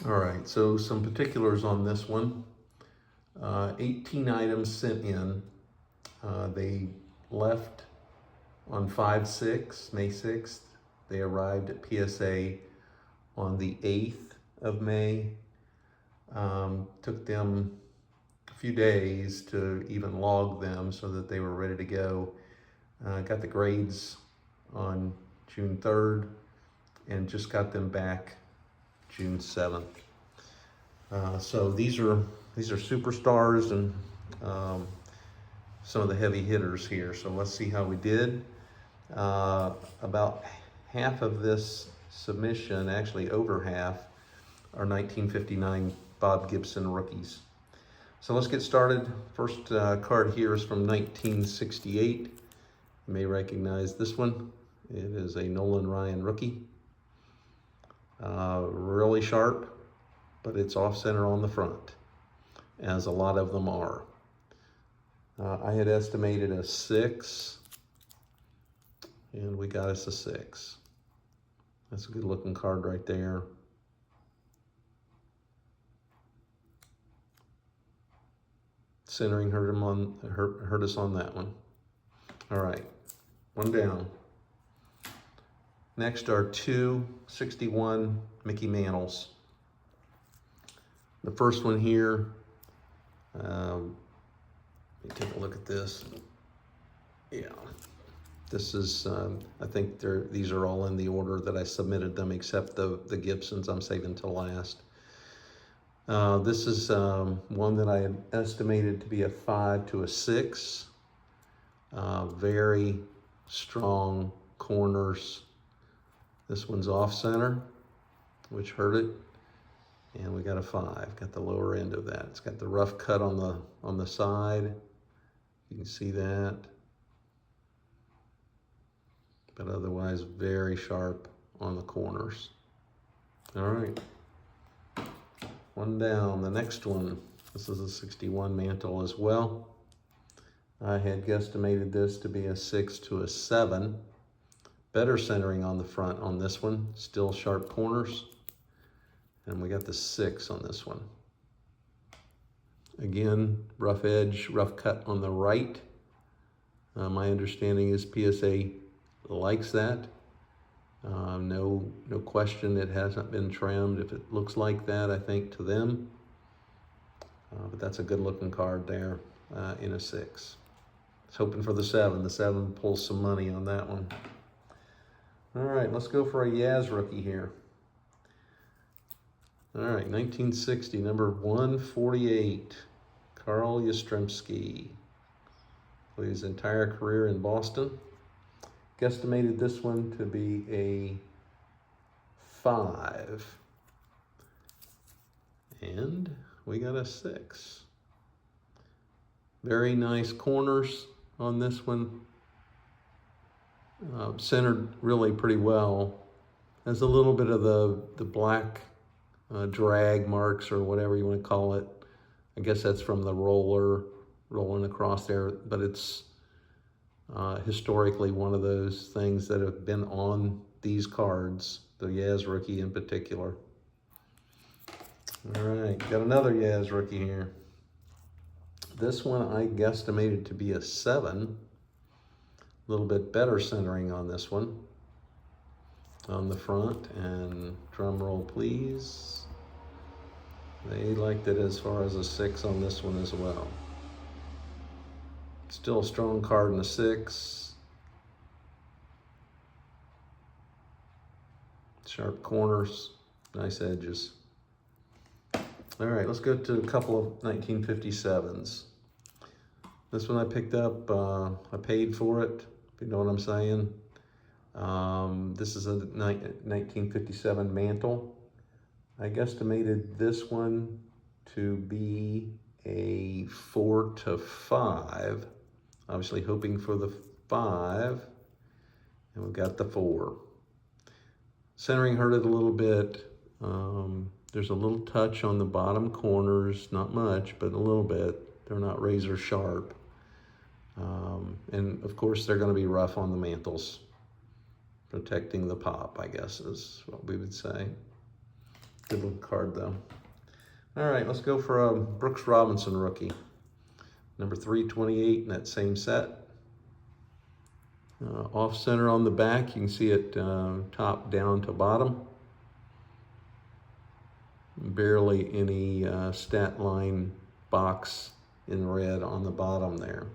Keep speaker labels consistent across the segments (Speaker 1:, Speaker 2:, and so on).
Speaker 1: All right, so some particulars on this one. 18 items sent in. They left on 5/6, May 6th. They arrived at PSA on the 8th of May. Took them a few days to even log them so that they were ready to go. Got the grades on June 3rd and just got them back June 7th. So these are superstars and some of the heavy hitters here. So let's see how we did. About half of this submission, actually over half, are 1959 Bob Gibson rookies. So let's get started. First card here is from 1968. You may recognize this one. It is a Nolan Ryan rookie. Really sharp, but it's off center on the front, as a lot of them are. I had estimated a 6, and we got us a 6. That's a good looking card right there. Centering hurt us on that one. All right, one down. Next are two 61 Mickey Mantles. The first one here, let me take a look at this. Yeah, this is, I think these are all in the order that I submitted them, except the Gibsons I'm saving till last. This is one that I had estimated to be a 5 to a 6. Very strong corners. This one's off center, which hurt it, and we got a 5. Got the lower end of that. It's got the rough cut on the side. You can see that, but otherwise very sharp on the corners. All right, one down. The next one, this is a 61 Mantle as well. I had guesstimated this to be a 6 to a 7. Better centering on the front on this one, still sharp corners. And we got the 6 on this one. Again, rough edge, rough cut on the right. My understanding is PSA likes that. No question it hasn't been trimmed. If it looks like that, I think to them. But that's a good looking card there in a 6. I was hoping for the 7. The 7 pulls some money on that one. All right, let's go for a Yaz rookie here. All right, 1960, number 148, Carl Yastrzemski. Played his entire career in Boston. Guesstimated this one to be a 5. And we got a 6. Very nice corners on this one. Centered really pretty well. Has a little bit of the black drag marks or whatever you want to call it. I guess that's from the rolling across there, but it's historically one of those things that have been on these cards, the Yaz rookie in particular. All right, got another Yaz rookie here. This one I guesstimated to be a 7. A little bit better centering on this one on the front, and drum roll please. They liked it as far as a 6 on this one as well. Still a strong card in a 6. Sharp corners, nice edges. All right, let's go to a couple of 1957s. This one I picked up, I paid for it, if you know what I'm saying. This is a 1957 Mantle. I guesstimated this one to be a 4 to 5. Obviously hoping for the 5, and we got the 4. Centering hurt it a little bit. There's a little touch on the bottom corners, not much, but a little bit. They're not razor sharp. And of course they're gonna be rough on the mantles. Protecting the pop, I guess, is what we would say. Good little card though. All right, let's go for a Brooks Robinson rookie. Number 328 in that same set. Off center on the back, you can see it top down to bottom. Barely any stat line box in red on the bottom there.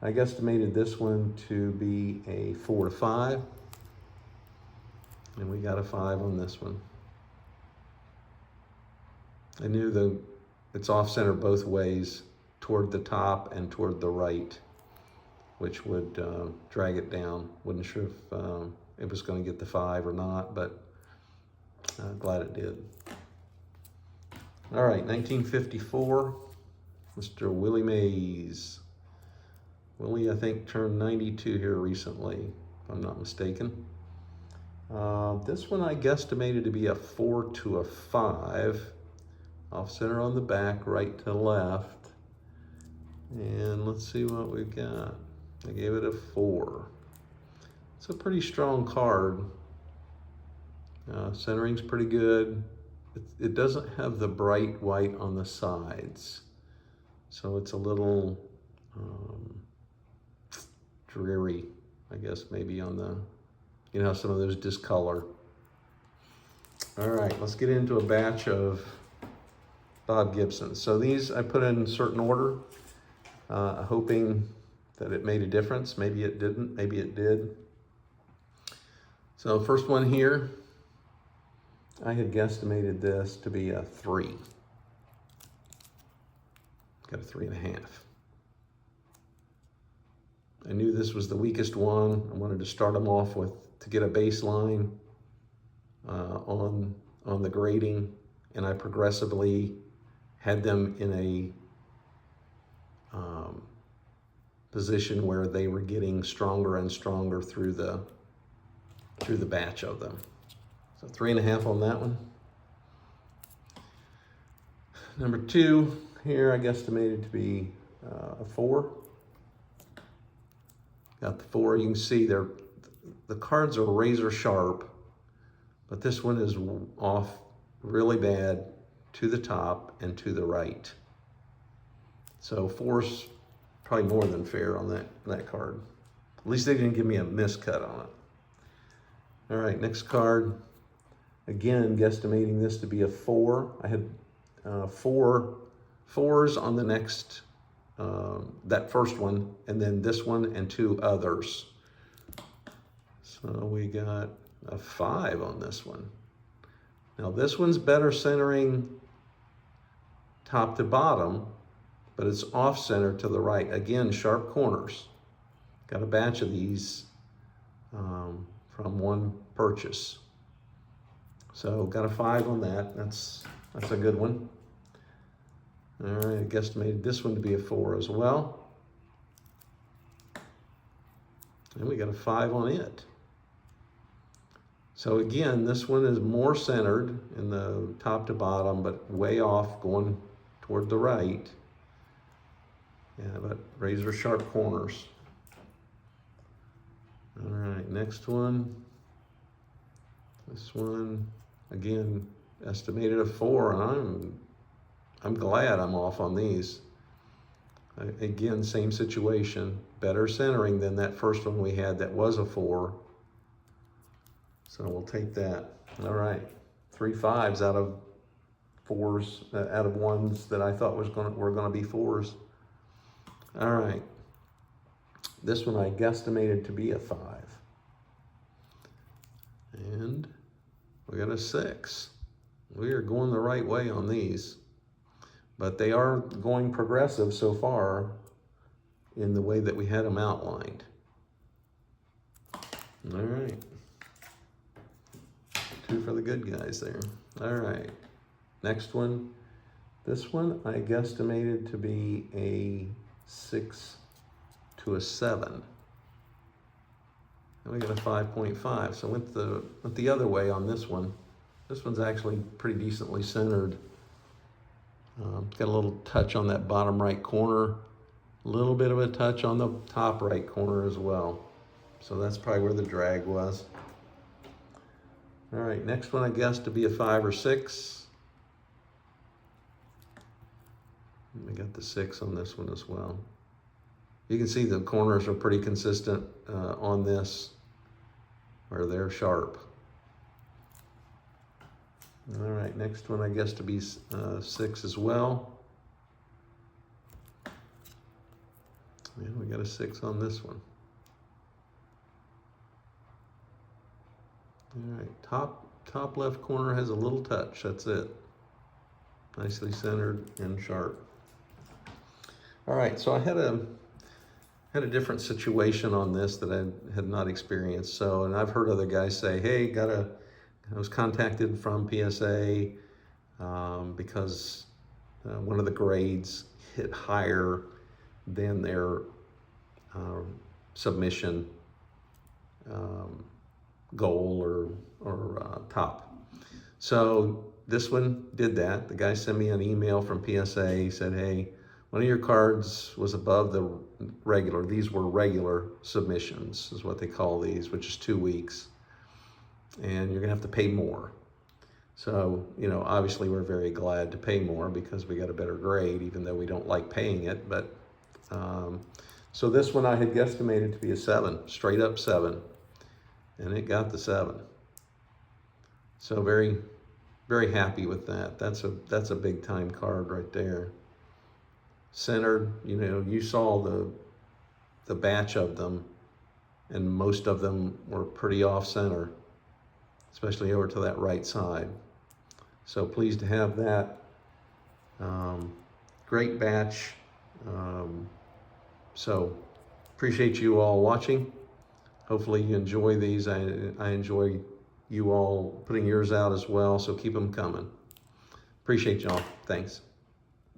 Speaker 1: I guesstimated this one to be a 4 to 5. And we got a 5 on this one. I knew it's off center both ways, toward the top and toward the right, which would drag it down. Wasn't sure if it was going to get the 5 or not, but glad it did. All right, 1954, Mr. Willie Mays. Willie, I think, turned 92 here recently, if I'm not mistaken. This one I guesstimated to be a 4 to a 5. Off center on the back, right to left. And let's see what we've got. I gave it a 4. It's a pretty strong card. Centering's pretty good. It doesn't have the bright white on the sides. So it's a little dreary, I guess, maybe on the, you know, some of those discolor. All right, let's get into a batch of Bob Gibson. So these I put in certain order, hoping that it made a difference. Maybe it didn't, maybe it did. So first one here, I had guesstimated this to be a 3. Got a 3.5. I knew this was the weakest one. I wanted to start them off with, to get a baseline on the grading, and I progressively had them in a position where they were getting stronger and stronger through the batch of them. So 3.5 on that one. Number 2 here, I guesstimated to be a 4. Got the 4. You can see the cards are razor sharp, but this one is off really bad to the top and to the right. So 4's probably more than fair on that card. At least they didn't give me a miscut on it. All right, next card. Again, guesstimating this to be a 4. I had 4 4s on the next, that first one, and then this one and 2 others. So we got a 5 on this one. Now this one's better centering top to bottom, but it's off center to the right. Again, sharp corners. Got a batch of these from one purchase. So got a 5 on that. That's a good one. All right, I guesstimated this one to be a 4 as well. And we got a 5 on it. So again, this one is more centered in the top to bottom, but way off going toward the right. Yeah, but razor sharp corners. All right, next one. This one, again, estimated a 4, and I'm glad I'm off on these. Again, same situation, better centering than that first one we had that was a 4. So we'll take that. All right, 3 5s out of 4s, out of ones that I thought were gonna be 4s. All right, this one I guesstimated to be a 5. And we got a 6. We are going the right way on these, but they are going progressive so far in the way that we had them outlined. All right. 2 for the good guys there. All right, next one. This one I guesstimated to be a 6 to a 7. And we got a 5.5. So went the other way on this one. This one's actually pretty decently centered. Got a little touch on that bottom right corner, a little bit of a touch on the top right corner as well. So that's probably where the drag was. All right, next one I guess to be a 5 or 6. We got the 6 on this one as well. You can see the corners are pretty consistent on this, where they're sharp. All right, next one I guess to be 6 as well. Yeah, we got a 6 on this one. All right, top left corner has a little touch, that's it. Nicely centered and sharp. All right, so I had a different situation on this that I had not experienced. So, and I've heard other guys say, hey, I was contacted from PSA because one of the grades hit higher than their submission goal or top. So this one did that. The guy sent me an email from PSA. He said, hey, one of your cards was above the regular. These were regular submissions is what they call these, which is 2 weeks. And you're gonna have to pay more. So, you know, obviously we're very glad to pay more because we got a better grade, even though we don't like paying it. But so this one I had guesstimated to be a 7, straight up 7, and it got the 7. So very, very happy with that. That's a big time card right there. Centered, you know, you saw the batch of them, and most of them were pretty off center, especially over to that right side. So pleased to have that. Great batch. So appreciate you all watching. Hopefully you enjoy these. I enjoy you all putting yours out as well, so keep them coming. Appreciate y'all. Thanks.